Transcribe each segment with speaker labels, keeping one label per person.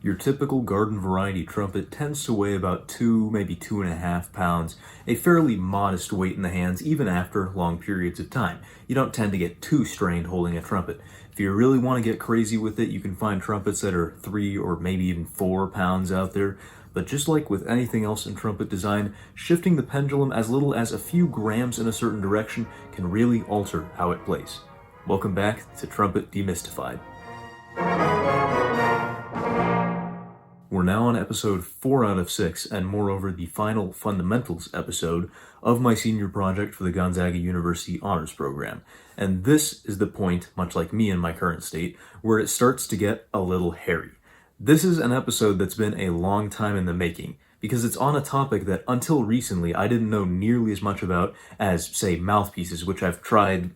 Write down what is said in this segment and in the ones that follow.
Speaker 1: Your typical garden variety trumpet tends to weigh about 2, maybe 2.5 pounds, a fairly modest weight in the hands even after long periods of time. You don't tend to get too strained holding a trumpet. If you really want to get crazy with it, you can find trumpets that are 3 or maybe even 4 pounds out there. But just like with anything else in trumpet design, shifting the pendulum as little as a few grams in a certain direction can really alter how it plays. Welcome back to Trumpet Demystified. We're now on episode 4 out of 6, and moreover the final fundamentals episode of my senior project for the Gonzaga University Honors Program. And this is the point, much like me in my current state, where it starts to get a little hairy. This is an episode that's been a long time in the making, because it's on a topic that until recently I didn't know nearly as much about as, say, mouthpieces, which I've tried,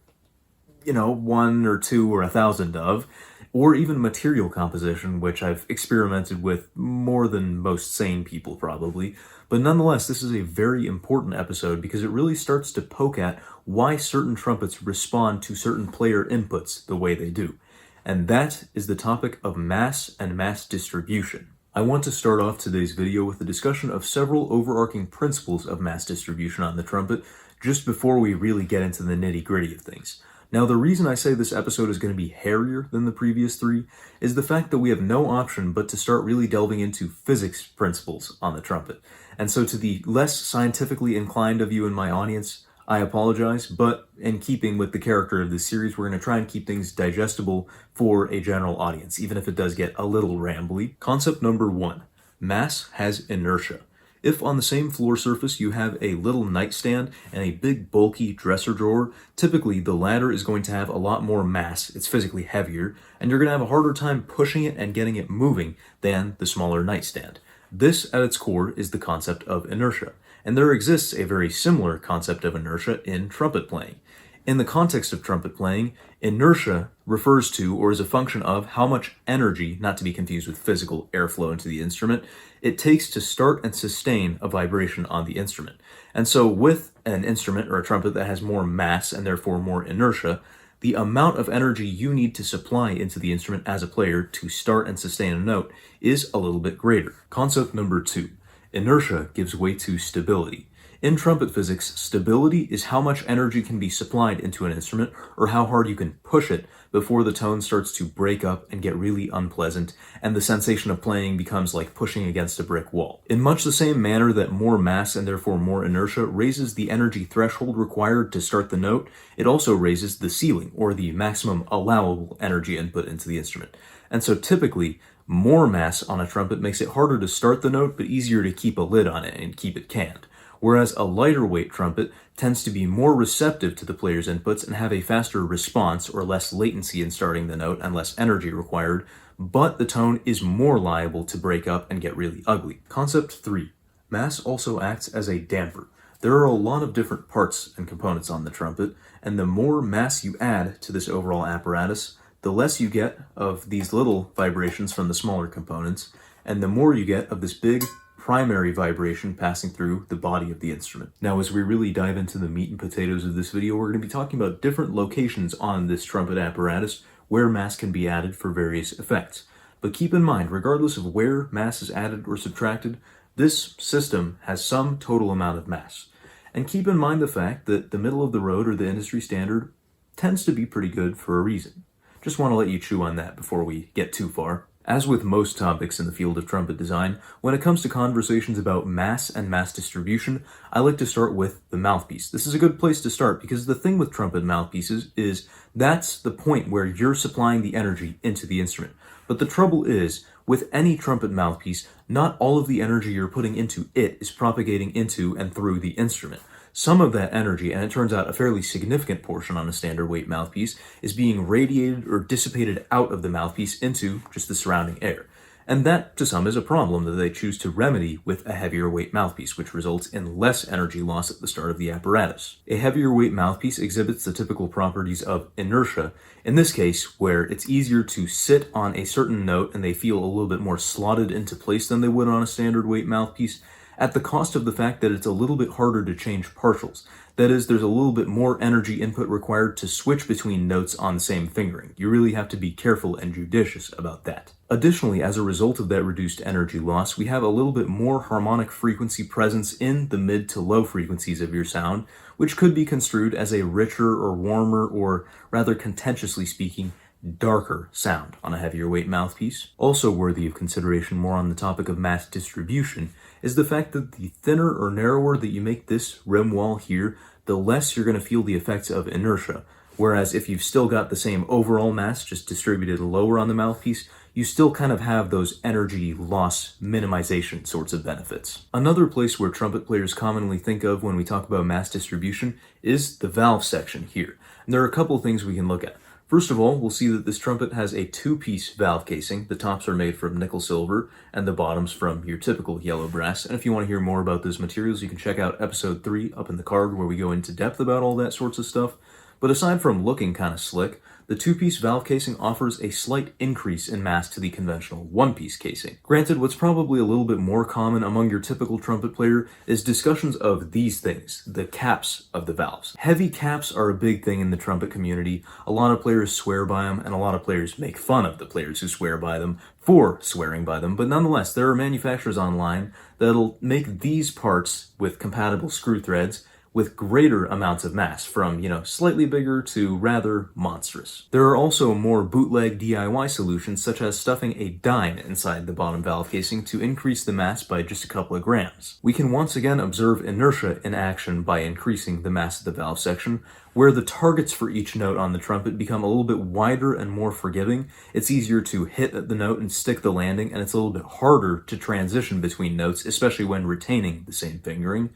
Speaker 1: 1 or 2 or 1,000 of, or even material composition, which I've experimented with more than most sane people probably. But nonetheless, this is a very important episode because it really starts to poke at why certain trumpets respond to certain player inputs the way they do. And that is the topic of mass and mass distribution. I want to start off today's video with a discussion of several overarching principles of mass distribution on the trumpet, just before we really get into the nitty-gritty of things. Now, the reason I say this episode is going to be hairier than the previous 3 is the fact that we have no option but to start really delving into physics principles on the trumpet. And so to the less scientifically inclined of you in my audience, I apologize, but in keeping with the character of this series, we're going to try and keep things digestible for a general audience, even if it does get a little rambly. Concept number 1, mass has inertia. If on the same floor surface you have a little nightstand and a big bulky dresser drawer, typically the latter is going to have a lot more mass, it's physically heavier, and you're going to have a harder time pushing it and getting it moving than the smaller nightstand. This, at its core, is the concept of inertia, and there exists a very similar concept of inertia in trumpet playing. In the context of trumpet playing, inertia refers to, or is a function of, how much energy, not to be confused with physical airflow into the instrument, it takes to start and sustain a vibration on the instrument. And so with an instrument or a trumpet that has more mass and therefore more inertia, the amount of energy you need to supply into the instrument as a player to start and sustain a note is a little bit greater. Concept number 2, inertia gives way to stability. In trumpet physics, stability is how much energy can be supplied into an instrument, or how hard you can push it before the tone starts to break up and get really unpleasant, and the sensation of playing becomes like pushing against a brick wall. In much the same manner that more mass and therefore more inertia raises the energy threshold required to start the note, it also raises the ceiling, or the maximum allowable energy input into the instrument. And so typically, more mass on a trumpet makes it harder to start the note, but easier to keep a lid on it and keep it canned. Whereas a lighter weight trumpet tends to be more receptive to the player's inputs and have a faster response or less latency in starting the note and less energy required, but the tone is more liable to break up and get really ugly. Concept 3, mass also acts as a damper. There are a lot of different parts and components on the trumpet, and the more mass you add to this overall apparatus, the less you get of these little vibrations from the smaller components, and the more you get of this big primary vibration passing through the body of the instrument. Now, as we really dive into the meat and potatoes of this video, we're going to be talking about different locations on this trumpet apparatus where mass can be added for various effects. But keep in mind, regardless of where mass is added or subtracted, this system has some total amount of mass. And keep in mind the fact that the middle of the road, or the industry standard, tends to be pretty good for a reason. Just want to let you chew on that before we get too far. As with most topics in the field of trumpet design, when it comes to conversations about mass and mass distribution, I like to start with the mouthpiece. This is a good place to start because the thing with trumpet mouthpieces is that's the point where you're supplying the energy into the instrument. But the trouble is, with any trumpet mouthpiece, not all of the energy you're putting into it is propagating into and through the instrument. Some of that energy, and it turns out a fairly significant portion on a standard weight mouthpiece, is being radiated or dissipated out of the mouthpiece into just the surrounding air. And that, to some, is a problem that they choose to remedy with a heavier weight mouthpiece, which results in less energy loss at the start of the apparatus. A heavier weight mouthpiece exhibits the typical properties of inertia, in this case, where it's easier to sit on a certain note and they feel a little bit more slotted into place than they would on a standard weight mouthpiece, at the cost of the fact that it's a little bit harder to change partials. That is, there's a little bit more energy input required to switch between notes on the same fingering. You really have to be careful and judicious about that. Additionally, as a result of that reduced energy loss, we have a little bit more harmonic frequency presence in the mid to low frequencies of your sound, which could be construed as a richer or warmer, or rather contentiously speaking, darker sound on a heavier weight mouthpiece. Also worthy of consideration more on the topic of mass distribution is the fact that the thinner or narrower that you make this rim wall here, the less you're going to feel the effects of inertia. Whereas if you've still got the same overall mass just distributed lower on the mouthpiece, you still kind of have those energy loss minimization sorts of benefits. Another place where trumpet players commonly think of when we talk about mass distribution is the valve section here. And there are a couple things we can look at. First of all, we'll see that this trumpet has a two-piece valve casing. The tops are made from nickel silver and the bottoms from your typical yellow brass. And if you want to hear more about those materials, you can check out episode 3 up in the card where we go into depth about all that sorts of stuff. But aside from looking kind of slick, the two-piece valve casing offers a slight increase in mass to the conventional one-piece casing. Granted, what's probably a little bit more common among your typical trumpet player is discussions of these things, the caps of the valves. Heavy caps are a big thing in the trumpet community. A lot of players swear by them, and a lot of players make fun of the players who swear by them for swearing by them, but nonetheless, there are manufacturers online that'll make these parts with compatible screw threads with greater amounts of mass, from, slightly bigger to rather monstrous. There are also more bootleg DIY solutions, such as stuffing a dime inside the bottom valve casing to increase the mass by just a couple of grams. We can once again observe inertia in action by increasing the mass of the valve section, where the targets for each note on the trumpet become a little bit wider and more forgiving. It's easier to hit at the note and stick the landing, and it's a little bit harder to transition between notes, especially when retaining the same fingering.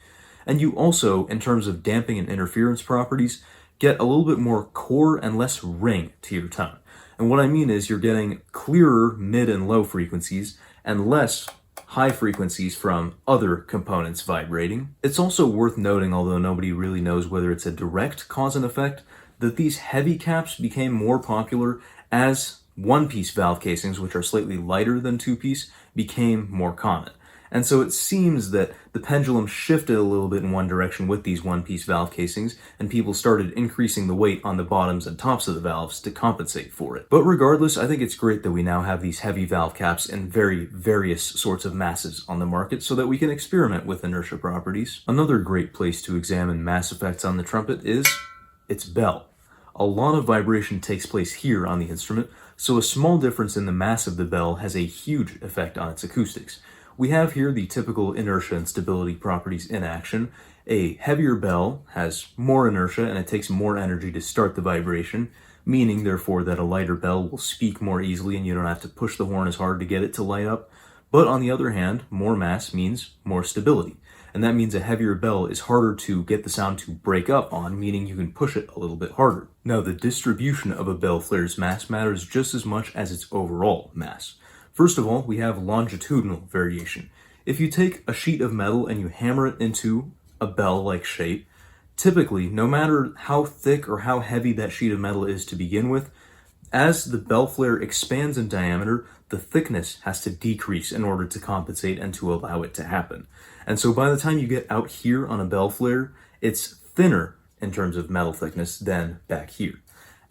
Speaker 1: And you also, in terms of damping and interference properties, get a little bit more core and less ring to your tone. And what I mean is you're getting clearer mid and low frequencies and less high frequencies from other components vibrating. It's also worth noting, although nobody really knows whether it's a direct cause and effect, that these heavy caps became more popular as one-piece valve casings, which are slightly lighter than two-piece, became more common. And so it seems that the pendulum shifted a little bit in one direction with these one-piece valve casings, and people started increasing the weight on the bottoms and tops of the valves to compensate for it. But regardless, I think it's great that we now have these heavy valve caps in very various sorts of masses on the market so that we can experiment with inertia properties. Another great place to examine mass effects on the trumpet is its bell. A lot of vibration takes place here on the instrument, so a small difference in the mass of the bell has a huge effect on its acoustics. We have here the typical inertia and stability properties in action. A heavier bell has more inertia and it takes more energy to start the vibration, meaning therefore that a lighter bell will speak more easily and you don't have to push the horn as hard to get it to light up. But on the other hand, more mass means more stability. And that means a heavier bell is harder to get the sound to break up on, meaning you can push it a little bit harder. Now, the distribution of a bell flare's mass matters just as much as its overall mass. First of all, we have longitudinal variation. If you take a sheet of metal and you hammer it into a bell-like shape, typically, no matter how thick or how heavy that sheet of metal is to begin with, as the bell flare expands in diameter, the thickness has to decrease in order to compensate and to allow it to happen. And so by the time you get out here on a bell flare, it's thinner in terms of metal thickness than back here.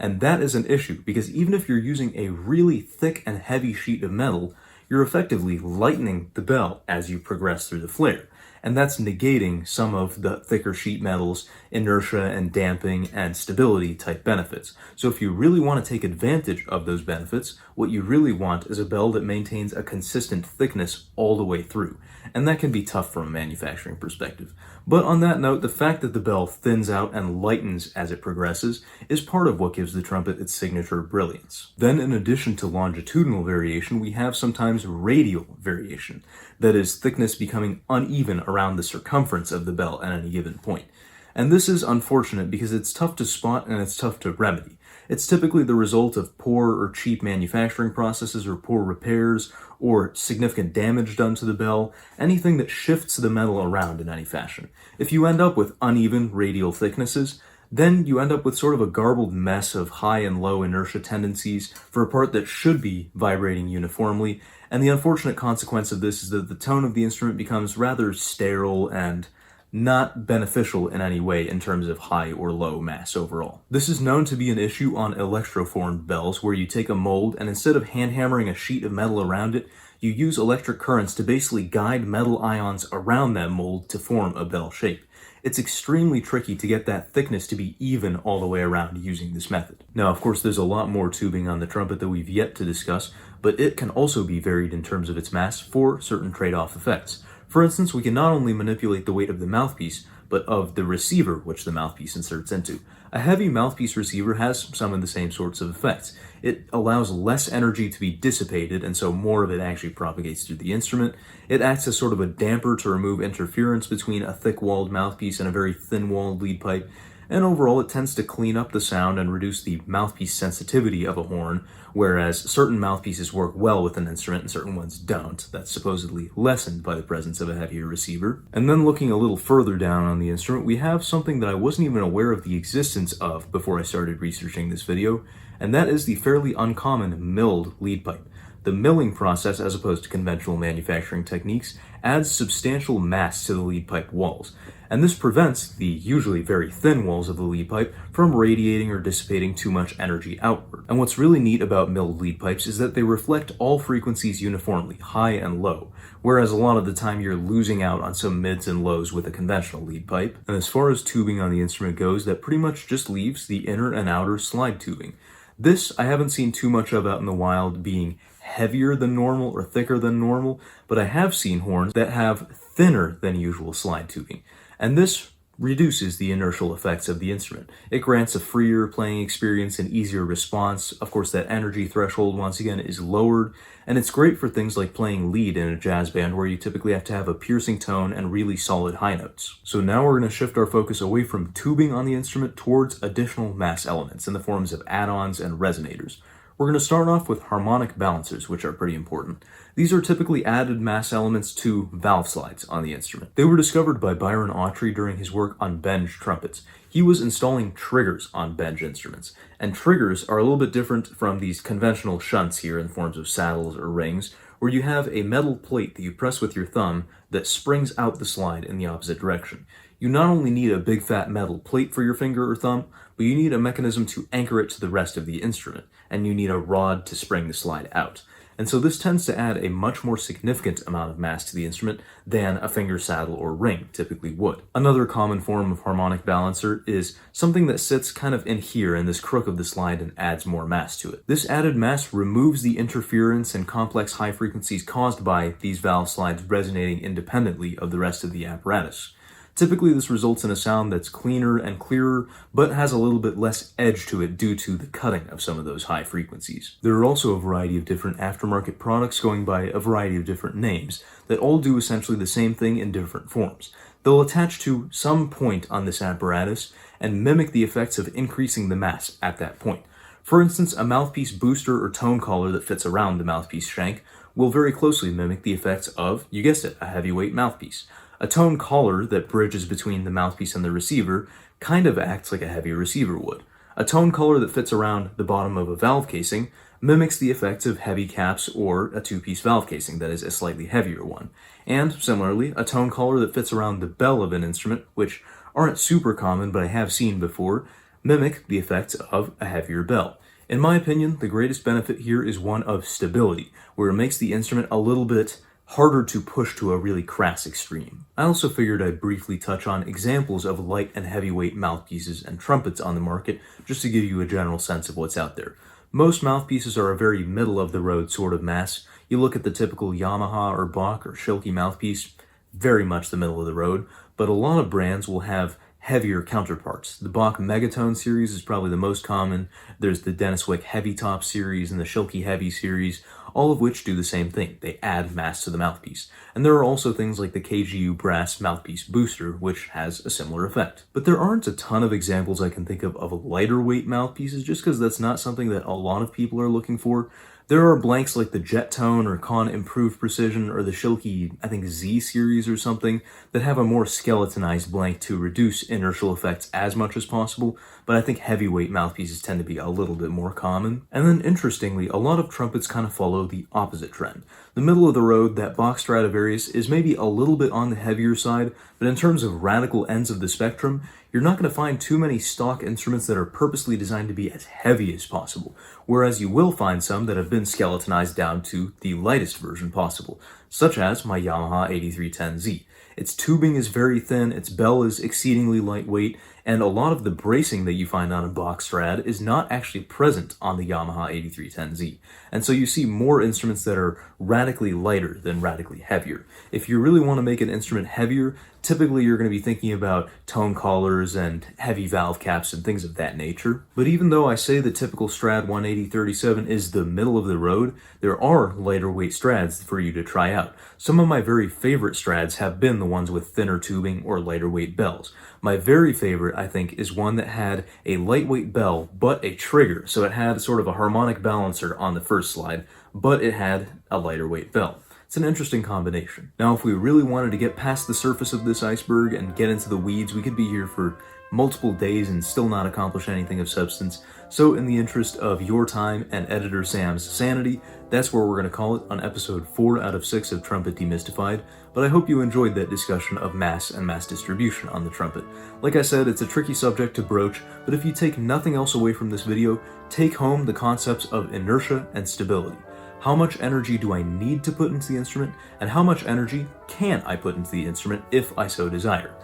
Speaker 1: And that is an issue, because even if you're using a really thick and heavy sheet of metal, you're effectively lightening the bell as you progress through the flare. And that's negating some of the thicker sheet metal's inertia and damping and stability type benefits. So if you really want to take advantage of those benefits, what you really want is a bell that maintains a consistent thickness all the way through. And that can be tough from a manufacturing perspective. But on that note, the fact that the bell thins out and lightens as it progresses is part of what gives the trumpet its signature brilliance. Then, in addition to longitudinal variation, we have sometimes radial variation. That is, thickness becoming uneven around the circumference of the bell at any given point. And this is unfortunate because it's tough to spot and it's tough to remedy. It's typically the result of poor or cheap manufacturing processes or poor repairs or significant damage done to the bell, anything that shifts the metal around in any fashion. If you end up with uneven radial thicknesses, then you end up with sort of a garbled mess of high and low inertia tendencies for a part that should be vibrating uniformly, and the unfortunate consequence of this is that the tone of the instrument becomes rather sterile and not beneficial in any way in terms of high or low mass overall. This is known to be an issue on electroformed bells, where you take a mold and instead of hand hammering a sheet of metal around it, you use electric currents to basically guide metal ions around that mold to form a bell shape. It's extremely tricky to get that thickness to be even all the way around using this method. Now, of course, there's a lot more tubing on the trumpet that we've yet to discuss, but it can also be varied in terms of its mass for certain trade-off effects. For instance, we can not only manipulate the weight of the mouthpiece, but of the receiver which the mouthpiece inserts into. A heavy mouthpiece receiver has some of the same sorts of effects. It allows less energy to be dissipated, and so more of it actually propagates through the instrument. It acts as sort of a damper to remove interference between a thick-walled mouthpiece and a very thin-walled lead pipe. And overall, it tends to clean up the sound and reduce the mouthpiece sensitivity of a horn, whereas certain mouthpieces work well with an instrument and certain ones don't. That's supposedly lessened by the presence of a heavier receiver. And then looking a little further down on the instrument, we have something that I wasn't even aware of the existence of before I started researching this video, and that is the fairly uncommon milled lead pipe. The milling process, as opposed to conventional manufacturing techniques, adds substantial mass to the lead pipe walls, and this prevents the usually very thin walls of the lead pipe from radiating or dissipating too much energy outward. And what's really neat about milled lead pipes is that they reflect all frequencies uniformly, high and low, whereas a lot of the time you're losing out on some mids and lows with a conventional lead pipe. And as far as tubing on the instrument goes, that pretty much just leaves the inner and outer slide tubing. This I haven't seen too much of out in the wild, being heavier than normal or thicker than normal, but I have seen horns that have thinner than usual slide tubing, and this reduces the inertial effects of the instrument. It grants a freer playing experience and easier response. Of course, that energy threshold, once again, is lowered, and it's great for things like playing lead in a jazz band where you typically have to have a piercing tone and really solid high notes. So now we're going to shift our focus away from tubing on the instrument towards additional mass elements in the forms of add-ons and resonators. We're going to start off with harmonic balancers, which are pretty important. These are typically added mass elements to valve slides on the instrument. They were discovered by Byron Autry during his work on bend trumpets. He was installing triggers on bend instruments, and triggers are a little bit different from these conventional shunts here in the forms of saddles or rings, where you have a metal plate that you press with your thumb that springs out the slide in the opposite direction. You not only need a big fat metal plate for your finger or thumb, but you need a mechanism to anchor it to the rest of the instrument, and you need a rod to spring the slide out. And so this tends to add a much more significant amount of mass to the instrument than a finger saddle or ring typically would. Another common form of harmonic balancer is something that sits kind of in here in this crook of the slide and adds more mass to it. This added mass removes the interference and complex high frequencies caused by these valve slides resonating independently of the rest of the apparatus. Typically, this results in a sound that's cleaner and clearer, but has a little bit less edge to it due to the cutting of some of those high frequencies. There are also a variety of different aftermarket products going by a variety of different names that all do essentially the same thing in different forms. They'll attach to some point on this apparatus and mimic the effects of increasing the mass at that point. For instance, a mouthpiece booster or tone collar that fits around the mouthpiece shank will very closely mimic the effects of, you guessed it, a heavyweight mouthpiece. A tone collar that bridges between the mouthpiece and the receiver kind of acts like a heavier receiver would. A tone collar that fits around the bottom of a valve casing mimics the effects of heavy caps or a two-piece valve casing that is a slightly heavier one. And similarly, a tone collar that fits around the bell of an instrument, which aren't super common but I have seen before, mimic the effects of a heavier bell. In my opinion, the greatest benefit here is one of stability, where it makes the instrument a little bit harder to push to a really crass extreme. I also figured I'd briefly touch on examples of light and heavyweight mouthpieces and trumpets on the market, just to give you a general sense of what's out there. Most mouthpieces are a very middle-of-the-road sort of mass. You look at the typical Yamaha or Bach or Schilke mouthpiece, very much the middle of the road, but a lot of brands will have heavier counterparts. The Bach Megatone series is probably the most common. There's the Dennis Wick Heavy Top series and the Schilke Heavy series, all of which do the same thing. They add mass to the mouthpiece. And there are also things like the KGU Brass Mouthpiece Booster, which has a similar effect. But there aren't a ton of examples I can think of lighter weight mouthpieces, just because that's not something that a lot of people are looking for. There are blanks like the Jet Tone or Con Improved Precision or the Schilke, I think Z series or something, that have a more skeletonized blank to reduce inertial effects as much as possible, but I think heavyweight mouthpieces tend to be a little bit more common. And then interestingly, a lot of trumpets kind of follow the opposite trend. The middle of the road, that Bach Stradivarius, is maybe a little bit on the heavier side, but in terms of radical ends of the spectrum, you're not going to find too many stock instruments that are purposely designed to be as heavy as possible, whereas you will find some that have been skeletonized down to the lightest version possible, such as my Yamaha 8310Z. Its tubing is very thin, its bell is exceedingly lightweight, and a lot of the bracing that you find on a Bach Strad is not actually present on the Yamaha 8310Z. And so you see more instruments that are radically lighter than radically heavier. If you really want to make an instrument heavier, typically you're going to be thinking about tone collars and heavy valve caps and things of that nature. But even though I say the typical Strad 180-37 is the middle of the road, there are lighter weight Strads for you to try out. Some of my very favorite Strads have been the ones with thinner tubing or lighter weight bells. My very favorite, I think, is one that had a lightweight bell but a trigger, so it had sort of a harmonic balancer on the first slide, but it had a lighter weight bell. It's an interesting combination. Now, if we really wanted to get past the surface of this iceberg and get into the weeds, we could be here for multiple days and still not accomplish anything of substance. So in the interest of your time and editor Sam's sanity, that's where we're going to call it on episode 4 out of 6 of Trumpet Demystified, but I hope you enjoyed that discussion of mass and mass distribution on the trumpet. Like I said, it's a tricky subject to broach, but if you take nothing else away from this video, take home the concepts of inertia and stability. How much energy do I need to put into the instrument, and how much energy can I put into the instrument if I so desire?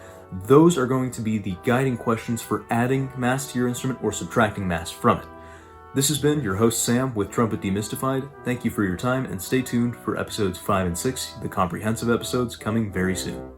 Speaker 1: Those are going to be the guiding questions for adding mass to your instrument or subtracting mass from it. This has been your host Sam with Trumpet Demystified. Thank you for your time, and stay tuned for episodes 5 and 6, the comprehensive episodes, coming very soon.